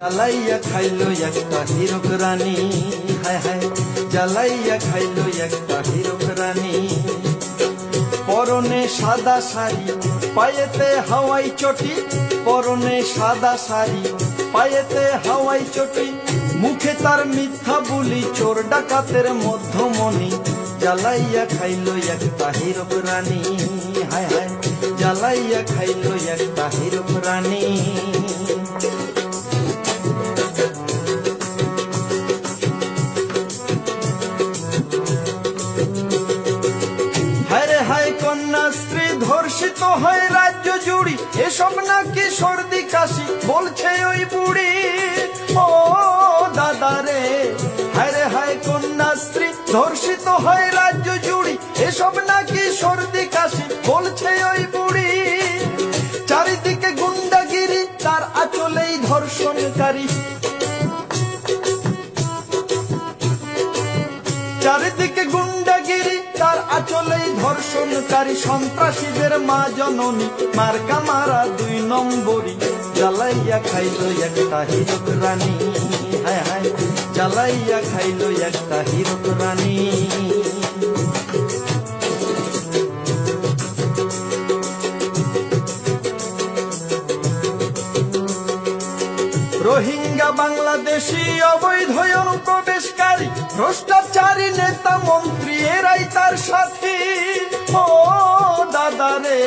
জ্বালাইয়া খাইলো একটা হীরক রানী, হায় হায় জ্বালাইয়া খাইলো একটা হীরক রানী। পরনে সাদা শাড়ি পায়েতে হাওয়াই চটি, পরনে সাদা শাড়ি পায়েতে হাওয়াই চটি, মুখে তার মিথ্যা বুলি চোর ডাকাতের মধ্যমণি। জ্বালাইয়া খাইলো একটা হীরক রানী, হায় হায় জ্বালাইয়া খাইলো একটা হীরক রানী। হায় হায় কন্যাশ্রী ধর্ষিত হয় রাজ্য জুড়ি, এসব নাকি সর্দি কাশি বলছে ওই বুড়ি। ও দাদা রে, হায় হায় কন্যাশ্রী ধর্ষিত হয় রাজ্য জুড়ি, এসব নাকি সর্দি কাশি বলছে ওই বুড়ি। চারিদিকে গুন্ডাগিরি তার আঁচলেই ধর্ষণকারী, চারিদিকে গুন্ডাগিরি তার আঁচলেই ধর্ষণকারী। সন্ত্রাসীদের মা জননী মার্কা মারা ২ নম্বরী। জ্বালাইয়া খাইলো একটা হীরক রানী, হায় হায় জ্বালাইয়া খাইলো একটা হীরক রানী। রোহিঙ্গা বাংলাদেশি অবৈধ অনুপ্রবেশকারী, ভ্রষ্টাচারী নেতা মন্ত্রী এরাই তার সাথী। ও দাদা রে,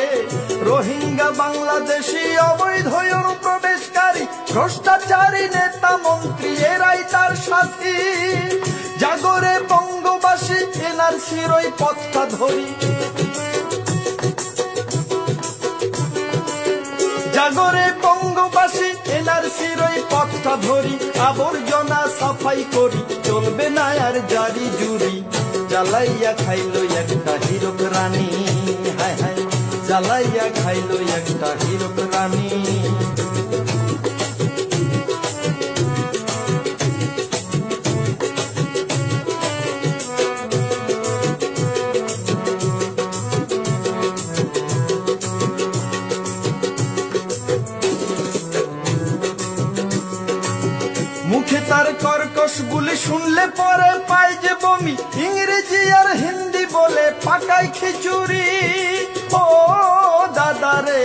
রোহিঙ্গা বাংলাদেশি অবৈধ অনুপ্রবেশকারী, ভ্রষ্টাচারী নেতা মন্ত্রী এরাই তার সাথী। জাগরে বঙ্গবাসী এনআরসির ওই পথটা ধরি, জাগরে বঙ্গবাসী এনআরসির ওই পথটা ধরি। আবর্জনা সাফাই করি, চলবে না আর জারি জুরি। জ্বালাইয়া খাইলো একটা হীরক রানী, হায় হায় জ্বালাইয়া খাইলো একটা হীরক রানী। মুখে তার কর্কশ বুলি শুনলে পরে পায় যে বমি, ইংরেজি আর হিন্দি বলে পাকায় খিচুড়ি। ও দাদা রে,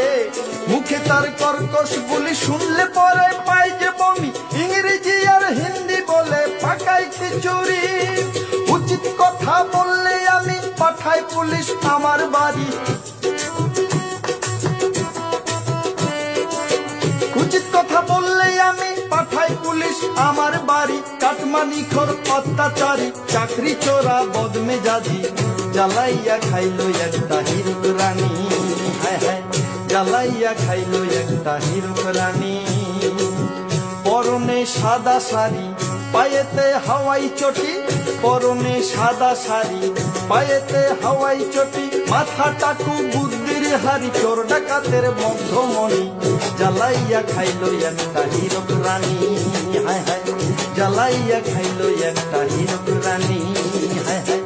মুখে তার কর্কশ বুলি শুনলে পরে পায় যে বমি, ইংরেজি আর হিন্দি বলে পাকায় খিচুড়ি। উচিত কথা বললে আমি পাঠাই পুলিশ আমার বাড়ি, উচিত কথা বললে আমি পাঠাই পুলিশ আমার বাড়ি। কাটমানিখোর অত্যাচারী, চাকরি চোরা বদমেজাজি। জ্বালাইয়া খাইলো একটা হীরক রানী, হায় হায় জ্বালাইয়া খাইলো একটা হীরক রানী। পরনে সাদা শাড়ি পায়েতে হাওয়াই চটি, পরনে সাদা শাড়ি পায়েতে হাওয়াই চটি, মাথা টাকু বুদ্ধির হারি চোর ডাকাতের মধ্যমণি। জ্বালাইয়া খাইলো একটা হীরক রানী, হায় হায় জ্বালাইয়া খাইলো একটা হীরক রানী, হায় হায়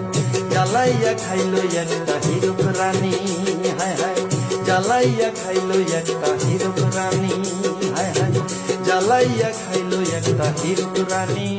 জ্বালাইয়া খাইলো একটা হীরক রানী, হায় হায় জ্বালাইয়া খাইলো একটা হীরক রানী, হায় হায় জ্বালাইয়া খাইলো একটা হীরক রানী।